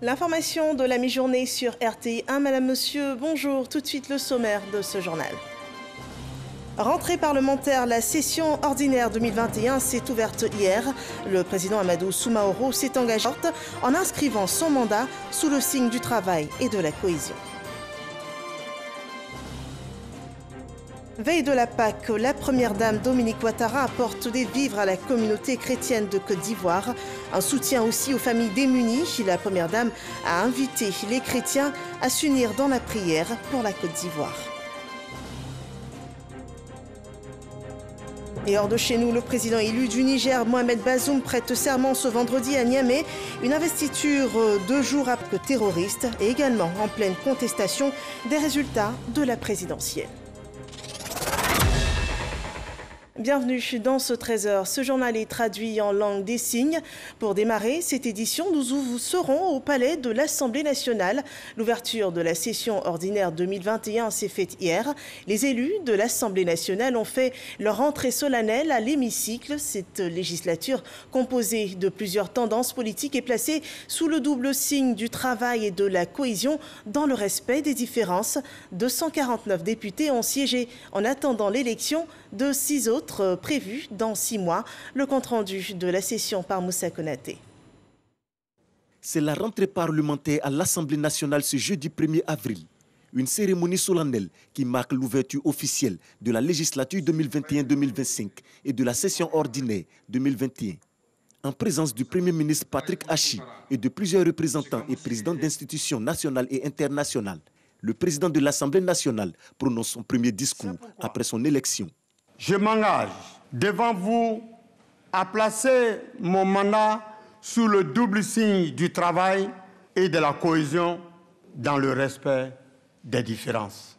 L'information de la mi-journée sur RTI 1. Madame, monsieur, bonjour. Tout de suite le sommaire de ce journal. Rentrée parlementaire, la session ordinaire 2021 s'est ouverte hier. Le président Amadou Soumaoro s'est engagé en inscrivant son mandat sous le signe du travail et de la cohésion. Veille de la Pâque, la première dame Dominique Ouattara apporte des vivres à la communauté chrétienne de Côte d'Ivoire. Un soutien aussi aux familles démunies. La première dame a invité les chrétiens à s'unir dans la prière pour la Côte d'Ivoire. Et hors de chez nous, le président élu du Niger, Mohamed Bazoum, prête serment ce vendredi à Niamey. Une investiture 2 jours après le terroriste et également en pleine contestation des résultats de la présidentielle. Bienvenue dans ce 13h. Ce journal est traduit en langue des signes. Pour démarrer cette édition, nous serons au palais de l'Assemblée nationale. L'ouverture de la session ordinaire 2021 s'est faite hier. Les élus de l'Assemblée nationale ont fait leur entrée solennelle à l'hémicycle. Cette législature, composée de plusieurs tendances politiques, est placée sous le double signe du travail et de la cohésion dans le respect des différences. 249 députés ont siégé en attendant l'élection de 6 autres prévus dans 6 mois. Le compte-rendu de la session par Moussa Konaté. C'est la rentrée parlementaire à l'Assemblée nationale ce jeudi 1er avril. Une cérémonie solennelle qui marque l'ouverture officielle de la législature 2021-2025 et de la session ordinaire 2021. En présence du Premier ministre Patrick Hachi et de plusieurs représentants et présidents d'institutions nationales et internationales, le président de l'Assemblée nationale prononce son premier discours après son élection. Je m'engage devant vous à placer mon mandat sous le double signe du travail et de la cohésion dans le respect des différences.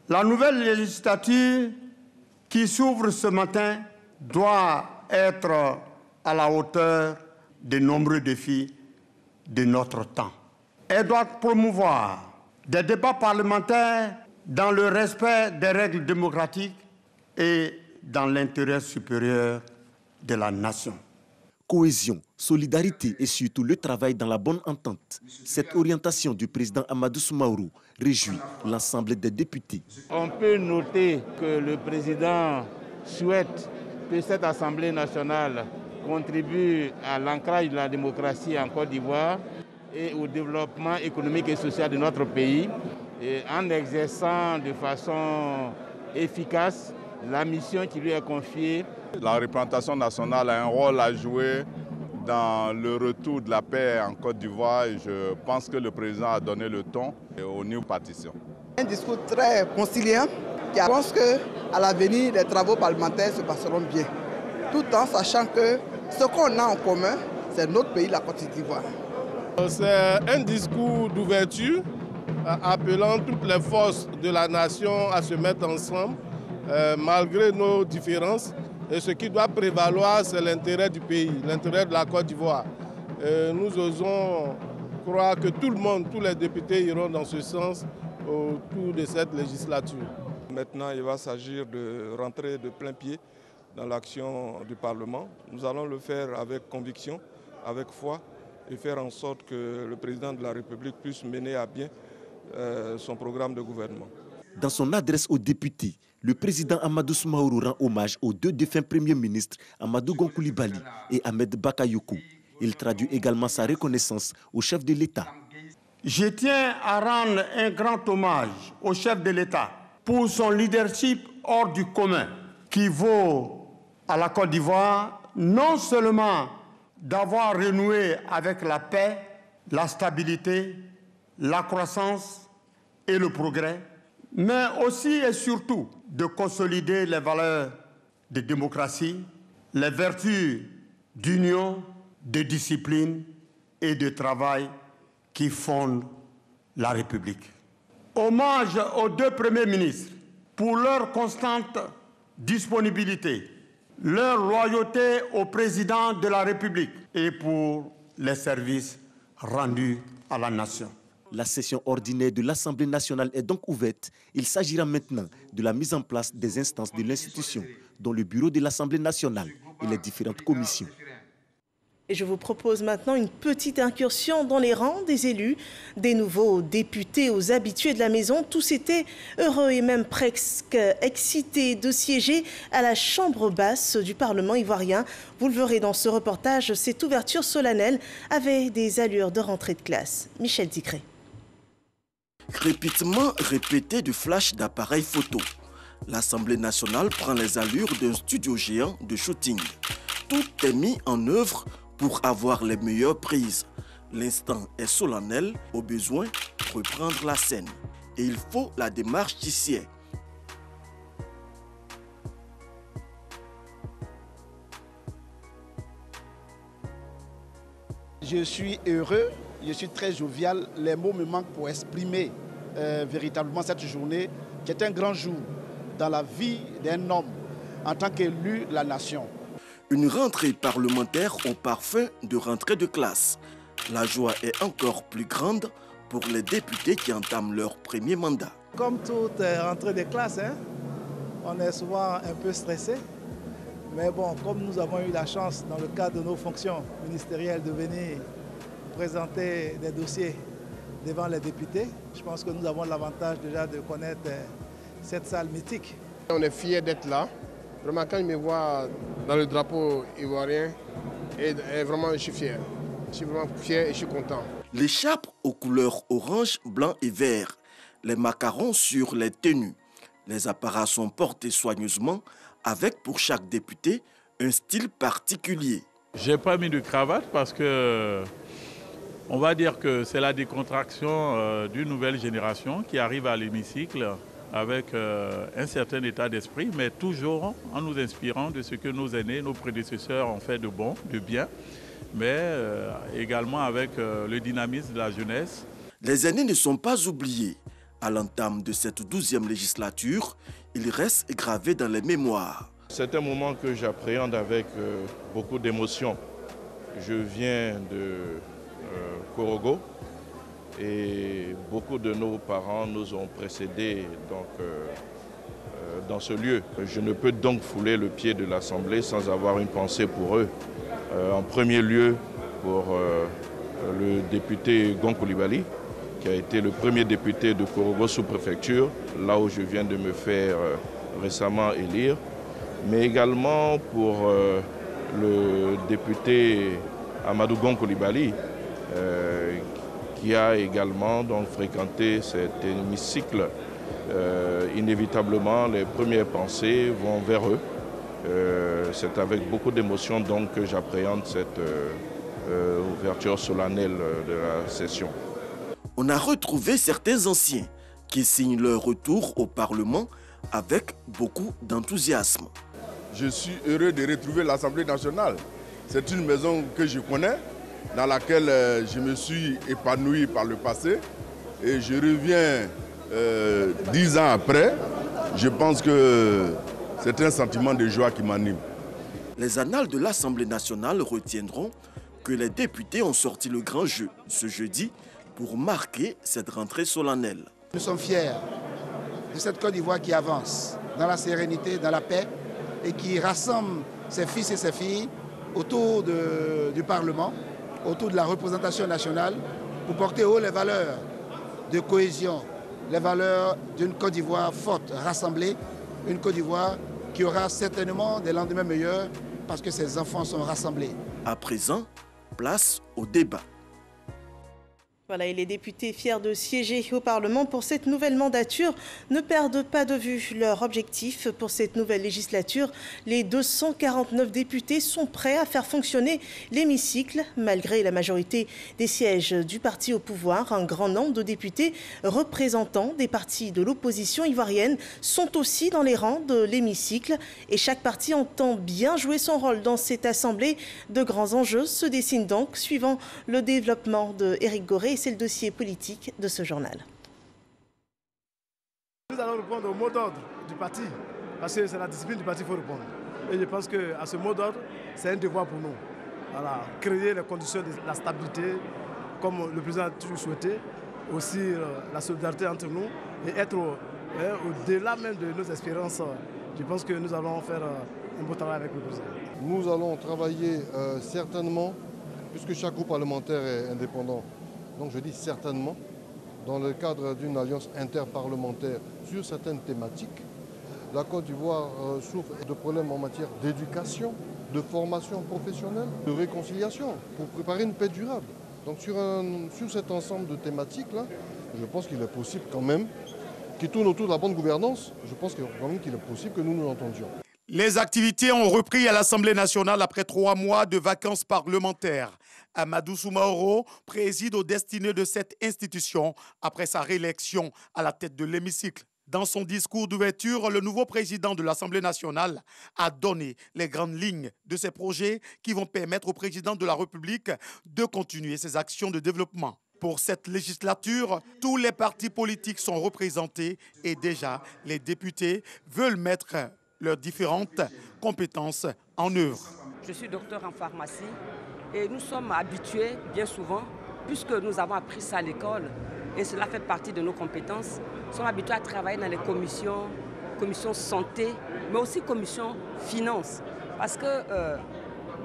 La nouvelle législature qui s'ouvre ce matin doit être à la hauteur des nombreux défis de notre temps. Elle doit promouvoir des débats parlementaires dans le respect des règles démocratiques et dans l'intérêt supérieur de la nation. Cohésion, solidarité et surtout le travail dans la bonne entente. Cette orientation du président Amadou Soumaoro réjouit l'ensemble des députés. On peut noter que le président souhaite que cette Assemblée nationale contribue à l'ancrage de la démocratie en Côte d'Ivoire et au développement économique et social de notre pays, et en exerçant de façon efficace la mission qui lui est confiée. La représentation nationale a un rôle à jouer dans le retour de la paix en Côte d'Ivoire et je pense que le président a donné le ton aux new partitions. Un discours très conciliant qui pense qu'à l'avenir, les travaux parlementaires se passeront bien, tout en sachant que ce qu'on a en commun, c'est notre pays, la Côte d'Ivoire. C'est un discours d'ouverture appelant toutes les forces de la nation à se mettre ensemble malgré nos différences. Et ce qui doit prévaloir, c'est l'intérêt du pays, l'intérêt de la Côte d'Ivoire. Nous osons croire que tout le monde, tous les députés iront dans ce sens au cours de cette législature. Maintenant, il va s'agir de rentrer de plein pied dans l'action du Parlement. Nous allons le faire avec conviction, avec foi et faire en sorte que le président de la République puisse mener à bien son programme de gouvernement. Dans son adresse aux députés, le président Amadou Soumaoro rend hommage aux 2 défunts premiers ministres, Amadou Gon Coulibaly et Ahmed Bakayoko. Il traduit également sa reconnaissance au chef de l'État. Je tiens à rendre un grand hommage au chef de l'État pour son leadership hors du commun qui vaut à la Côte d'Ivoire non seulement d'avoir renoué avec la paix, la stabilité, la croissance et le progrès, mais aussi et surtout de consolider les valeurs de démocratie, les vertus d'union, de discipline et de travail qui fondent la République. Hommage aux 2 premiers ministres pour leur constante disponibilité, leur loyauté au président de la République et pour les services rendus à la nation. La session ordinaire de l'Assemblée nationale est donc ouverte. Il s'agira maintenant de la mise en place des instances de l'institution, dont le bureau de l'Assemblée nationale et les différentes commissions. Et je vous propose maintenant une petite incursion dans les rangs des élus, des nouveaux députés aux habitués de la maison. Tous étaient heureux et même presque excités de siéger à la chambre basse du Parlement ivoirien. Vous le verrez dans ce reportage, cette ouverture solennelle avait des allures de rentrée de classe. Michel Dicré. Crépitement répété de flashs d'appareils photo. L'Assemblée nationale prend les allures d'un studio géant de shooting. Tout est mis en œuvre pour avoir les meilleures prises. L'instant est solennel, au besoin, reprendre la scène. Et il faut la démarche d'huissier. Je suis heureux, je suis très jovial. Les mots me manquent pour exprimer véritablement cette journée qui est un grand jour dans la vie d'un homme en tant qu'élu de la nation. Une rentrée parlementaire au parfum de rentrée de classe. La joie est encore plus grande pour les députés qui entament leur premier mandat. Comme toute rentrée de classe, on est souvent un peu stressé. Mais bon, comme nous avons eu la chance dans le cadre de nos fonctions ministérielles de venir présenter des dossiers devant les députés, je pense que nous avons l'avantage déjà de connaître cette salle mythique. On est fiers d'être là. Vraiment, quand ils me voient dans le drapeau ivoirien, et vraiment, je suis fier. Je suis vraiment fier et je suis content. L'écharpe aux couleurs orange, blanc et vert. Les macarons sur les tenues. Les apparats sont portés soigneusement avec pour chaque député un style particulier. J'ai pas mis de cravate parce que on va dire que c'est la décontraction d'une nouvelle génération qui arrive à l'hémicycle avec un certain état d'esprit, mais toujours en nous inspirant de ce que nos aînés, nos prédécesseurs ont fait de bon, de bien, mais également avec le dynamisme de la jeunesse. Les aînés ne sont pas oubliés. À l'entame de cette 12e législature, ils restent gravés dans les mémoires. C'est un moment que j'appréhende avec beaucoup d'émotion. Je viens de Korogo et beaucoup de nos parents nous ont précédés dans ce lieu. Je ne peux donc fouler le pied de l'Assemblée sans avoir une pensée pour eux. En premier lieu pour le député Gon Coulibaly, qui a été le premier député de Korogo sous-préfecture, là où je viens de me faire récemment élire, mais également pour le député Amadou Gon Coulibaly, qui a également donc fréquenté cet hémicycle. Inévitablement, les premières pensées vont vers eux. C'est avec beaucoup d'émotion donc que j'appréhende cette ouverture solennelle de la session. On a retrouvé certains anciens qui signent leur retour au Parlement avec beaucoup d'enthousiasme. Je suis heureux de retrouver l'Assemblée nationale. C'est une maison que je connais, dans laquelle je me suis épanoui par le passé. Et je reviens 10 ans après. Je pense que c'est un sentiment de joie qui m'anime. Les annales de l'Assemblée nationale retiendront que les députés ont sorti le grand jeu ce jeudi pour marquer cette rentrée solennelle. Nous sommes fiers de cette Côte d'Ivoire qui avance dans la sérénité, dans la paix et qui rassemble ses fils et ses filles autour du Parlement, autour de la représentation nationale pour porter haut les valeurs de cohésion, les valeurs d'une Côte d'Ivoire forte, rassemblée, une Côte d'Ivoire qui aura certainement des lendemains meilleurs parce que ses enfants sont rassemblés. À présent, place au débat. Voilà, et les députés fiers de siéger au Parlement pour cette nouvelle mandature ne perdent pas de vue leur objectif pour cette nouvelle législature. Les 249 députés sont prêts à faire fonctionner l'hémicycle. Malgré la majorité des sièges du parti au pouvoir, un grand nombre de députés représentants des partis de l'opposition ivoirienne sont aussi dans les rangs de l'hémicycle. Et chaque parti entend bien jouer son rôle dans cette assemblée. De grands enjeux se dessinent donc, suivant le développement de Éric Goré. C'est le dossier politique de ce journal. Nous allons répondre au mot d'ordre du parti, parce que c'est la discipline du parti qu'il faut répondre. Et je pense qu'à ce mot d'ordre, c'est un devoir pour nous. Voilà, créer les conditions de la stabilité, comme le président a toujours souhaité, aussi la solidarité entre nous, et être au-delà même de nos espérances. Je pense que nous allons faire un beau travail avec le président. Nous allons travailler certainement puisque chaque groupe parlementaire est indépendant. Donc je dis certainement, dans le cadre d'une alliance interparlementaire sur certaines thématiques, la Côte d'Ivoire souffre de problèmes en matière d'éducation, de formation professionnelle, de réconciliation, pour préparer une paix durable. Donc sur cet ensemble de thématiques-là, je pense qu'il est possible quand même, qui tourne autour de la bonne gouvernance, je pense quand même qu'il est possible que nous nous entendions. Les activités ont repris à l'Assemblée nationale après 3 mois de vacances parlementaires. Amadou Soumaoro préside aux destinées de cette institution après sa réélection à la tête de l'hémicycle. Dans son discours d'ouverture, le nouveau président de l'Assemblée nationale a donné les grandes lignes de ces projets qui vont permettre au président de la République de continuer ses actions de développement. Pour cette législature, tous les partis politiques sont représentés et déjà les députés veulent mettre leurs différentes compétences en œuvre. Je suis docteur en pharmacie et nous sommes habitués bien souvent, puisque nous avons appris ça à l'école et cela fait partie de nos compétences, nous sommes habitués à travailler dans les commissions santé, mais aussi commission finances. Parce que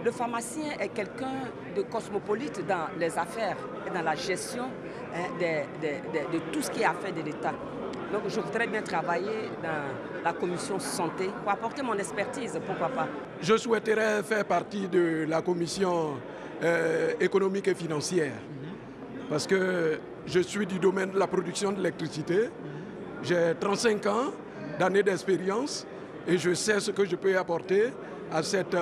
le pharmacien est quelqu'un de cosmopolite dans les affaires et dans la gestion de tout ce qui est affaire de l'État. Donc je voudrais bien travailler dans la commission santé pour apporter mon expertise, pourquoi pas. Je souhaiterais faire partie de la commission économique et financière parce que je suis du domaine de la production d'électricité. J'ai 35 ans d'années d'expérience et je sais ce que je peux apporter à cette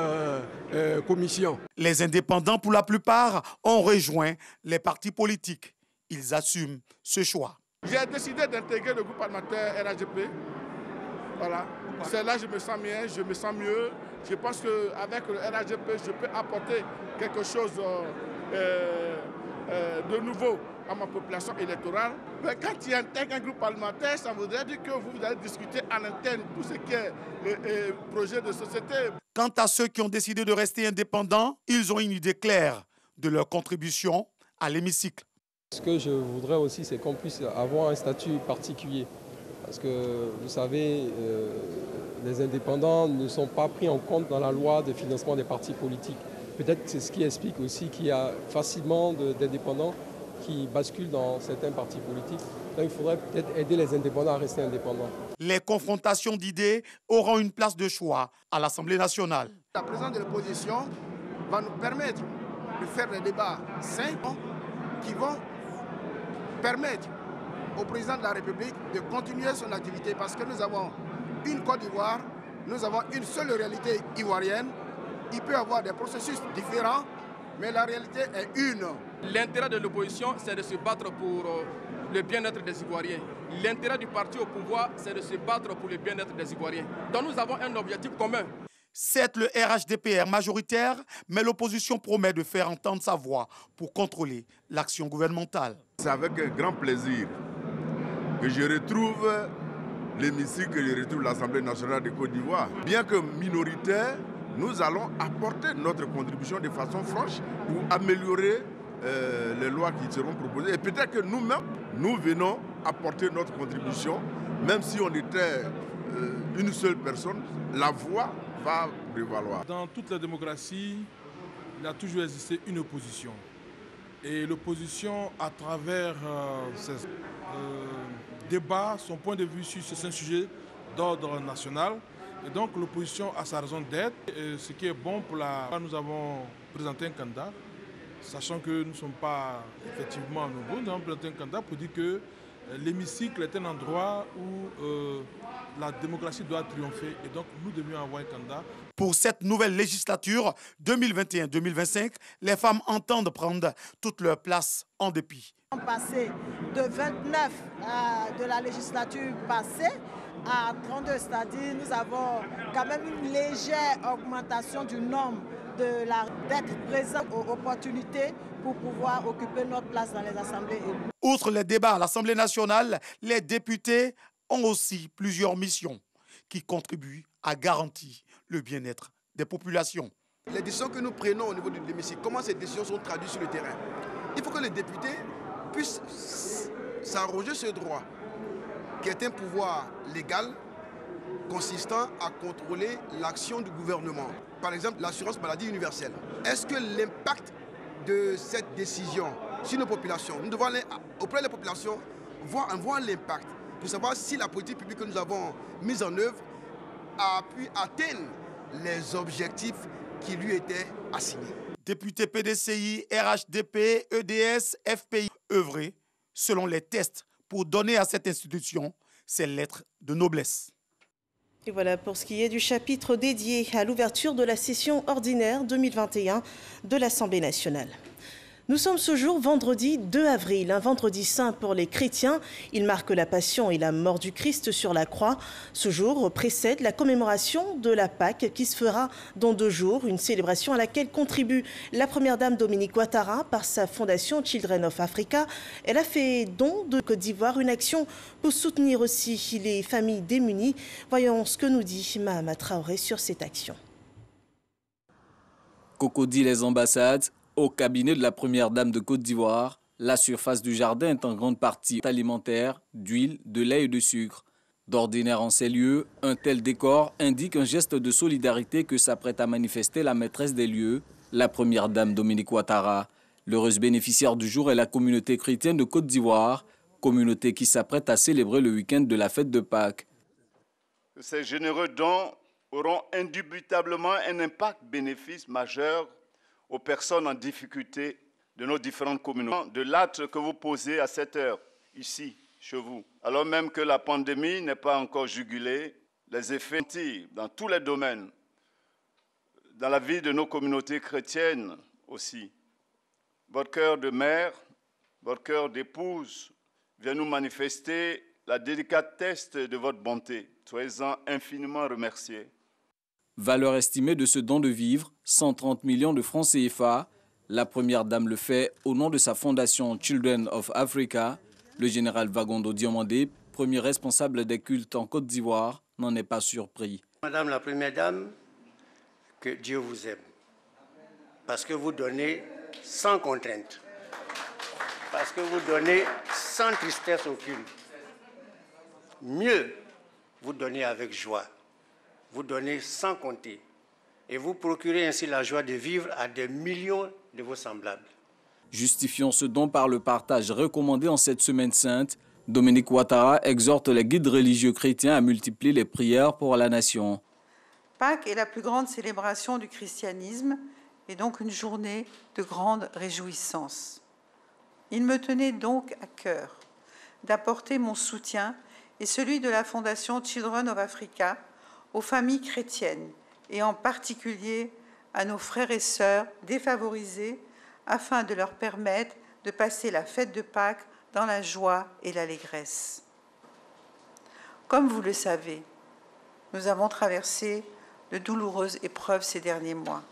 commission. Les indépendants, pour la plupart, ont rejoint les partis politiques. Ils assument ce choix. J'ai décidé d'intégrer le groupe parlementaire RHDP. Voilà. C'est là que je me sens bien, je me sens mieux. Je pense qu'avec le RHDP, je peux apporter quelque chose de nouveau à ma population électorale. Mais quand tu intègres un groupe parlementaire, ça voudrait dire que vous allez discuter en interne tout ce qui est projet de société. Quant à ceux qui ont décidé de rester indépendants, ils ont une idée claire de leur contribution à l'hémicycle. Ce que je voudrais aussi, c'est qu'on puisse avoir un statut particulier. Parce que, vous savez, les indépendants ne sont pas pris en compte dans la loi de financement des partis politiques. Peut-être c'est ce qui explique aussi qu'il y a facilement d'indépendants qui basculent dans certains partis politiques. Donc il faudrait peut-être aider les indépendants à rester indépendants. Les confrontations d'idées auront une place de choix à l'Assemblée nationale. La présence de l'opposition va nous permettre de faire des débats sains qui vont permettre au président de la République de continuer son activité parce que nous avons une Côte d'Ivoire, nous avons une seule réalité ivoirienne. Il peut y avoir des processus différents, mais la réalité est une. L'intérêt de l'opposition, c'est de se battre pour le bien-être des Ivoiriens. L'intérêt du parti au pouvoir, c'est de se battre pour le bien-être des Ivoiriens. Donc nous avons un objectif commun. Certes, le RHDP est majoritaire, mais l'opposition promet de faire entendre sa voix pour contrôler l'action gouvernementale. C'est avec un grand plaisir que je retrouve l'hémicycle, que je retrouve l'Assemblée nationale de Côte d'Ivoire. Bien que minoritaire, nous allons apporter notre contribution de façon franche pour améliorer les lois qui seront proposées. Et peut-être que nous-mêmes, nous venons apporter notre contribution, même si on était une seule personne, la voix va prévaloir. Dans toute la démocratie, il a toujours existé une opposition. Et l'opposition, à travers ses débats, son point de vue sur certains sujets d'ordre national, et donc l'opposition a sa raison d'être. Ce qui est bon pour la... Nous avons présenté un candidat, sachant que nous ne sommes pas effectivement nouveaux. Nous avons présenté un candidat pour dire que l'hémicycle est un endroit où la démocratie doit triompher. Et donc nous devions avoir un candidat. Pour cette nouvelle législature 2021-2025, les femmes entendent prendre toute leur place en dépit. On est passé de 29 de la législature passée à 32, c'est-à-dire nous avons quand même une légère augmentation du nombre d'être présents aux opportunités pour pouvoir occuper notre place dans les assemblées élues. Outre les débats à l'Assemblée nationale, les députés ont aussi plusieurs missions qui contribuent à garantir le bien-être des populations. Les décisions que nous prenons au niveau de l'hémicycle, comment ces décisions sont traduites sur le terrain? Il faut que les députés puissent s'arroger ce droit, qui est un pouvoir légal consistant à contrôler l'action du gouvernement. Par exemple, l'assurance maladie universelle. Est-ce que l'impact de cette décision sur nos populations. Nous devons aller auprès des populations, voir l'impact, pour savoir si la politique publique que nous avons mise en œuvre a pu atteindre les objectifs qui lui étaient assignés. Député PDCI, RHDP, EDS, FPI, œuvrer selon les tests pour donner à cette institution ses lettres de noblesse. Et voilà pour ce qui est du chapitre dédié à l'ouverture de la session ordinaire 2021 de l'Assemblée nationale. Nous sommes ce jour vendredi 2 avril, un vendredi saint pour les chrétiens. Il marque la passion et la mort du Christ sur la croix. Ce jour précède la commémoration de la Pâque qui se fera dans 2 jours, une célébration à laquelle contribue la première dame Dominique Ouattara par sa fondation Children of Africa. Elle a fait don de Côte d'Ivoire, une action pour soutenir aussi les familles démunies. Voyons ce que nous dit Mahama Traoré sur cette action. Cocody les ambassades. Au cabinet de la première dame de Côte d'Ivoire, la surface du jardin est en grande partie alimentaire, d'huile, de lait et de sucre. D'ordinaire en ces lieux, un tel décor indique un geste de solidarité que s'apprête à manifester la maîtresse des lieux, la première dame Dominique Ouattara. L'heureuse bénéficiaire du jour est la communauté chrétienne de Côte d'Ivoire, communauté qui s'apprête à célébrer le week-end de la fête de Pâques. Ces généreux dons auront indubitablement un impact bénéfice majeur aux personnes en difficulté de nos différentes communautés. De l'acte que vous posez à cette heure, ici, chez vous, alors même que la pandémie n'est pas encore jugulée, les effets dans tous les domaines, dans la vie de nos communautés chrétiennes aussi. Votre cœur de mère, votre cœur d'épouse vient nous manifester la délicatesse de votre bonté. Soyez-en infiniment remerciés. Valeur estimée de ce don de vivres, 130 millions de francs CFA. La première dame le fait au nom de sa fondation Children of Africa. Le général Vagondo Diomandé, premier responsable des cultes en Côte d'Ivoire, n'en est pas surpris. Madame la première dame, que Dieu vous aime. Parce que vous donnez sans contrainte. Parce que vous donnez sans tristesse aucune. Mieux, vous donnez avec joie. Vous donnez sans compter et vous procurez ainsi la joie de vivre à des millions de vos semblables. Justifiant ce don par le partage recommandé en cette semaine sainte, Dominique Ouattara exhorte les guides religieux chrétiens à multiplier les prières pour la nation. Pâques est la plus grande célébration du christianisme et donc une journée de grande réjouissance. Il me tenait donc à cœur d'apporter mon soutien et celui de la fondation Children of Africa aux familles chrétiennes et en particulier à nos frères et sœurs défavorisés afin de leur permettre de passer la fête de Pâques dans la joie et l'allégresse. Comme vous le savez, nous avons traversé de douloureuses épreuves ces derniers mois.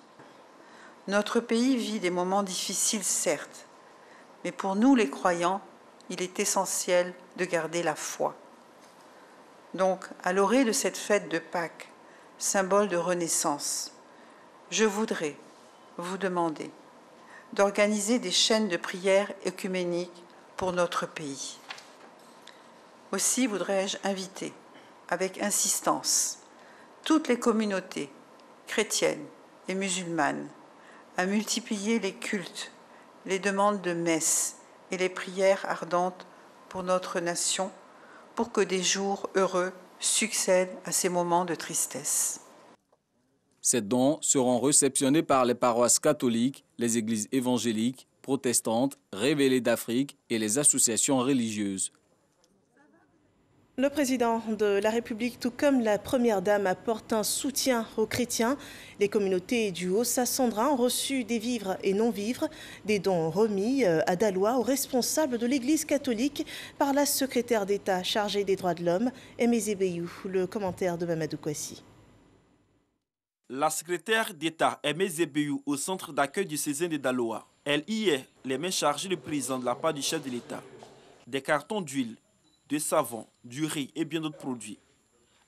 Notre pays vit des moments difficiles, certes, mais pour nous les croyants, il est essentiel de garder la foi. Donc, à l'orée de cette fête de Pâques, symbole de renaissance, je voudrais vous demander d'organiser des chaînes de prières œcuméniques pour notre pays. Aussi voudrais-je inviter, avec insistance, toutes les communautés chrétiennes et musulmanes à multiplier les cultes, les demandes de messe et les prières ardentes pour notre nation, pour que des jours heureux succèdent à ces moments de tristesse. Ces dons seront réceptionnés par les paroisses catholiques, les églises évangéliques, protestantes, révélées d'Afrique et les associations religieuses. Le président de la République, tout comme la première dame, apporte un soutien aux chrétiens. Les communautés du Haut-Sassandra ont reçu des vivres et non-vivres, des dons remis à Daloa aux responsables de l'Église catholique par la secrétaire d'État chargée des droits de l'homme, Aimé Zébéiou. Le commentaire de Mamadou Kouassi. La secrétaire d'État Aimé Zébéiou au centre d'accueil du Césaire de Daloa. Elle y est les mains chargées de prison de la part du chef de l'État. Des cartons d'huile, de savon, du riz et bien d'autres produits.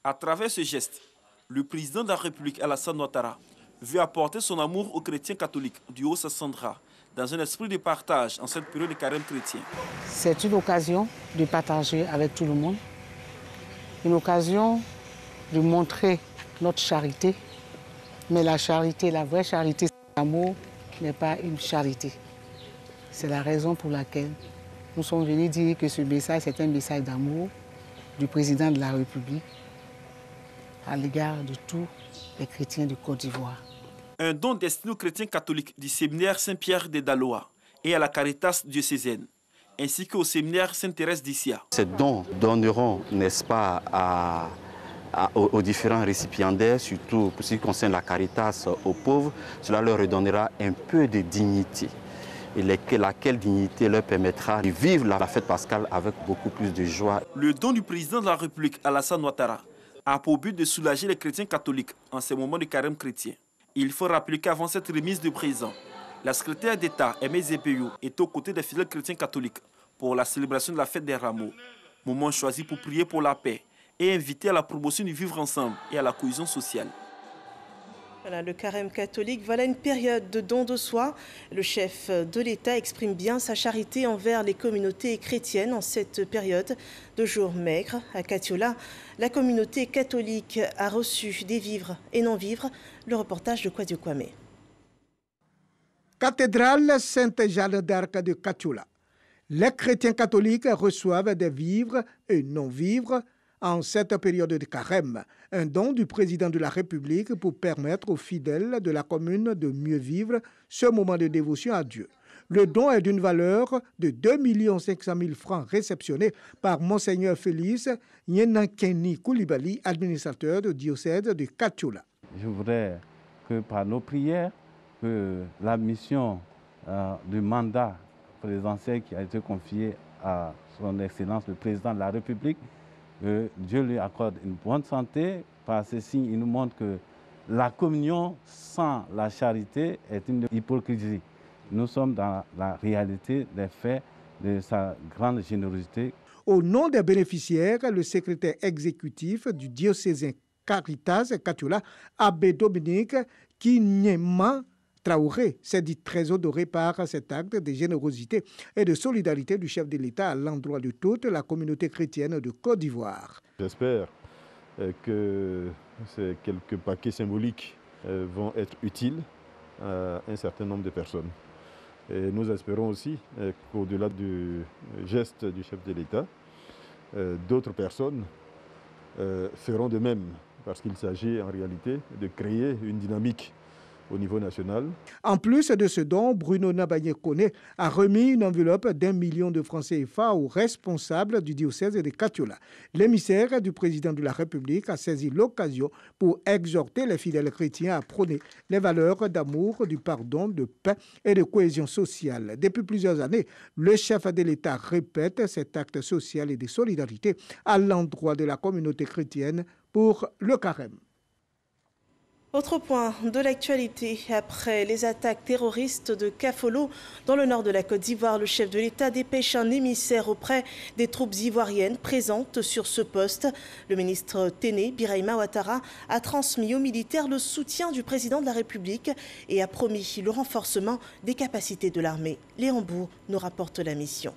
À travers ce geste, le président de la République, Alassane Ouattara, veut apporter son amour aux chrétiens catholiques du Haut-Sassandra dans un esprit de partage en cette période de carême chrétien. C'est une occasion de partager avec tout le monde, une occasion de montrer notre charité. Mais la charité, la vraie charité, c'est l'amour, n'est pas une charité. C'est la raison pour laquelle nous sommes venus dire que ce message, c'est un message d'amour du président de la République à l'égard de tous les chrétiens de Côte d'Ivoire. Un don destiné aux chrétiens catholiques du séminaire Saint-Pierre de Daloa et à la Caritas diocésaine, ainsi qu'au séminaire Sainte-Thérèse d'Issia. Ces dons donneront, n'est-ce pas, aux différents récipiendaires, surtout pour ce qui concerne la Caritas aux pauvres, cela leur redonnera un peu de dignité. Et laquelle dignité leur permettra de vivre la fête pascale avec beaucoup plus de joie. Le don du président de la République, Alassane Ouattara, a pour but de soulager les chrétiens catholiques en ces moments de carême chrétien. Il faut rappeler qu'avant cette remise de présent, la secrétaire d'État, Aimé Zébéyou, est aux côtés des fidèles chrétiens catholiques pour la célébration de la fête des Rameaux, moment choisi pour prier pour la paix et inviter à la promotion du vivre ensemble et à la cohésion sociale. Voilà, le carême catholique, voilà une période de don de soi. Le chef de l'État exprime bien sa charité envers les communautés chrétiennes en cette période de jours maigres. À Katiola, la communauté catholique a reçu des vivres et non-vivres. Le reportage de Kwadio Kwame. Cathédrale Sainte-Jeanne d'Arc de Katiola. Les chrétiens catholiques reçoivent des vivres et non-vivres en cette période de carême, un don du président de la République pour permettre aux fidèles de la commune de mieux vivre ce moment de dévotion à Dieu. Le don est d'une valeur de 2 500 000 francs réceptionnés par Monseigneur Félix Nyenankeni Koulibaly, administrateur du diocèse de Katiola. Je voudrais que par nos prières, que la mission du mandat présidentiel qui a été confié à son Excellence le président de la République, que Dieu lui accorde une bonne santé. Par ceci, il nous montre que la communion sans la charité est une hypocrisie. Nous sommes dans la réalité des faits de sa grande générosité. Au nom des bénéficiaires, le secrétaire exécutif du diocésain Caritas Katiola, Abbé Dominique Kinyema Traoré, s'est dit très honoré par cet acte de générosité et de solidarité du chef de l'État à l'endroit de toute la communauté chrétienne de Côte d'Ivoire. J'espère que ces quelques paquets symboliques vont être utiles à un certain nombre de personnes. Et nous espérons aussi qu'au-delà du geste du chef de l'État, d'autres personnes feront de même, parce qu'il s'agit en réalité de créer une dynamique au niveau national. En plus de ce don, Bruno Nabayé-Koné a remis une enveloppe d'1 million de francs CFA aux responsables du diocèse de Katiola. L'émissaire du président de la République a saisi l'occasion pour exhorter les fidèles chrétiens à prôner les valeurs d'amour, du pardon, de paix et de cohésion sociale. Depuis plusieurs années, le chef de l'État répète cet acte social et de solidarité à l'endroit de la communauté chrétienne pour le carême. Autre point de l'actualité, après les attaques terroristes de Kafolo dans le nord de la Côte d'Ivoire, le chef de l'État dépêche un émissaire auprès des troupes ivoiriennes présentes sur ce poste. Le ministre Téné Birahima Ouattara a transmis aux militaires le soutien du président de la République et a promis le renforcement des capacités de l'armée. Léon Bourg nous rapporte la mission.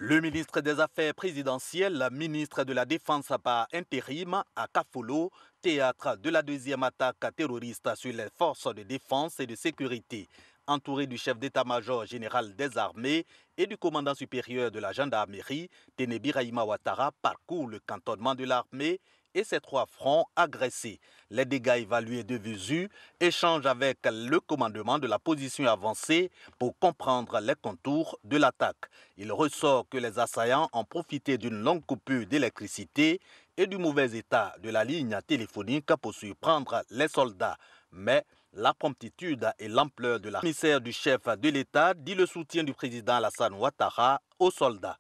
Le ministre des Affaires présidentielles, ministre de la Défense par intérim à Kafolo, théâtre de la deuxième attaque terroriste sur les forces de défense et de sécurité, entouré du chef d'état-major général des armées et du commandant supérieur de la gendarmerie, Téné Birahima Ouattara parcourt le cantonnement de l'armée et ses 3 fronts agressés. Les dégâts évalués de visu, échange avec le commandement de la position avancée pour comprendre les contours de l'attaque. Il ressort que les assaillants ont profité d'une longue coupure d'électricité et du mauvais état de la ligne téléphonique pour surprendre les soldats. Mais la promptitude et l'ampleur de la commissaire du chef de l'État dit le soutien du président Alassane Ouattara aux soldats.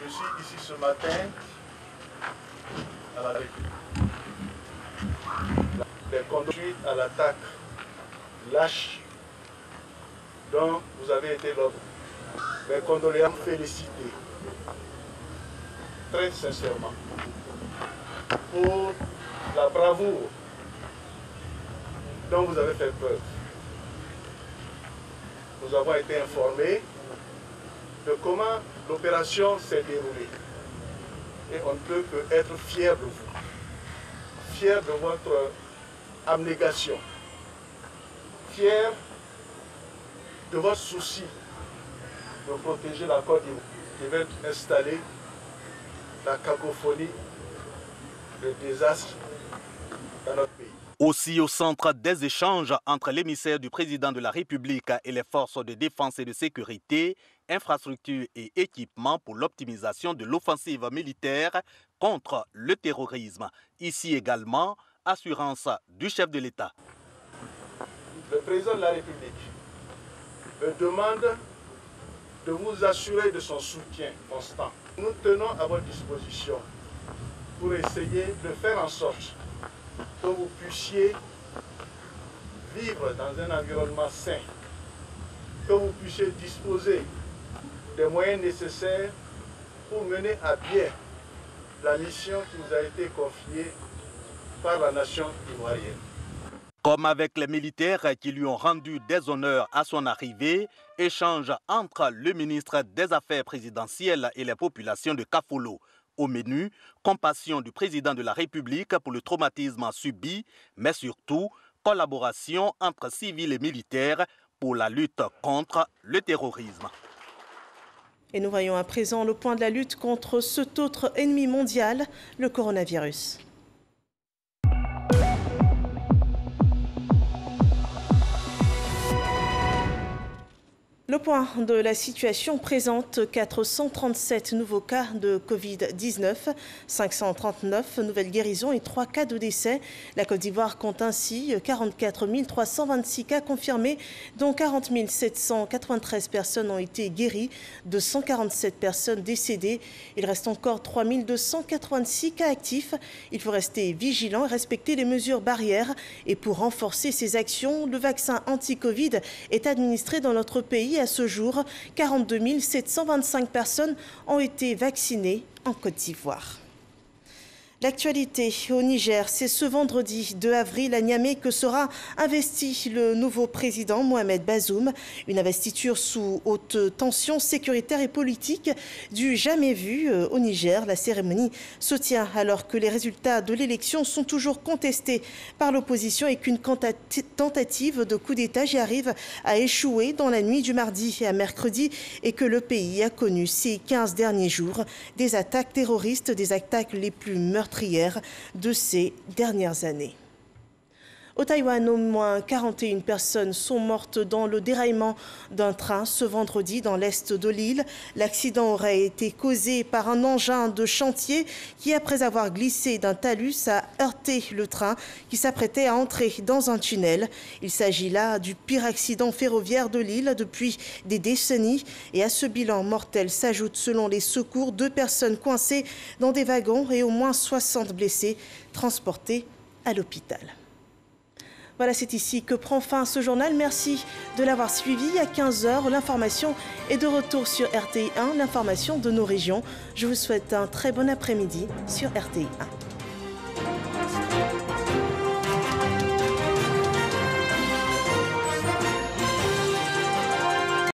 Je suis ici ce matin à la République. Les conduites à l'attaque lâche dont vous avez été l'ordre. Mes condoléances félicitées, très sincèrement, pour la bravoure dont vous avez fait preuve. Nous avons été informés de comment l'opération s'est déroulée. Et on ne peut que être fier de vous, fier de votre abnégation, fier de votre souci de protéger la Côte d'Ivoire, qui va être installée la cacophonie, le désastre dans notre pays. Aussi au centre des échanges entre l'émissaire du président de la République et les forces de défense et de sécurité, infrastructures et équipements pour l'optimisation de l'offensive militaire contre le terrorisme. Ici également, assurance du chef de l'État. Le président de la République me demande de vous assurer de son soutien constant. Nous tenons à votre disposition pour essayer de faire en sorte que vous puissiez vivre dans un environnement sain, que vous puissiez disposer des moyens nécessaires pour mener à bien la mission qui vous a été confiée par la nation ivoirienne. Comme avec les militaires qui lui ont rendu des honneurs à son arrivée, échange entre le ministre des Affaires présidentielles et les populations de Kafolo. Au menu, compassion du président de la République pour le traumatisme subi, mais surtout collaboration entre civils et militaires pour la lutte contre le terrorisme. Et nous voyons à présent le point de la lutte contre cet autre ennemi mondial, le coronavirus. Le point de la situation présente 437 nouveaux cas de Covid-19, 539 nouvelles guérisons et 3 cas de décès. La Côte d'Ivoire compte ainsi 44 326 cas confirmés, dont 40 793 personnes ont été guéries, 247 personnes décédées. Il reste encore 3 286 cas actifs. Il faut rester vigilant et respecter les mesures barrières. Et pour renforcer ces actions, le vaccin anti-Covid est administré dans notre pays. À ce jour, 42 725 personnes ont été vaccinées en Côte d'Ivoire. L'actualité au Niger, c'est ce vendredi 2 avril à Niamey que sera investi le nouveau président Mohamed Bazoum. Une investiture sous haute tension sécuritaire et politique du jamais vu au Niger. La cérémonie se tient alors que les résultats de l'élection sont toujours contestés par l'opposition et qu'une tentative de coup d'État y arrive à échouer dans la nuit du mardi à mercredi et que le pays a connu ces 15 derniers jours des attaques terroristes, des attaques les plus meurtrières de ces dernières années. Au Taïwan, au moins 41 personnes sont mortes dans le déraillement d'un train ce vendredi dans l'est de l'île. L'accident aurait été causé par un engin de chantier qui, après avoir glissé d'un talus, a heurté le train qui s'apprêtait à entrer dans un tunnel. Il s'agit là du pire accident ferroviaire de l'île depuis des décennies. Et à ce bilan mortel s'ajoutent, selon les secours, 2 personnes coincées dans des wagons et au moins 60 blessés transportés à l'hôpital. Voilà, c'est ici que prend fin ce journal. Merci de l'avoir suivi. À 15 h, l'information est de retour sur RTI 1, l'information de nos régions. Je vous souhaite un très bon après-midi sur RTI 1.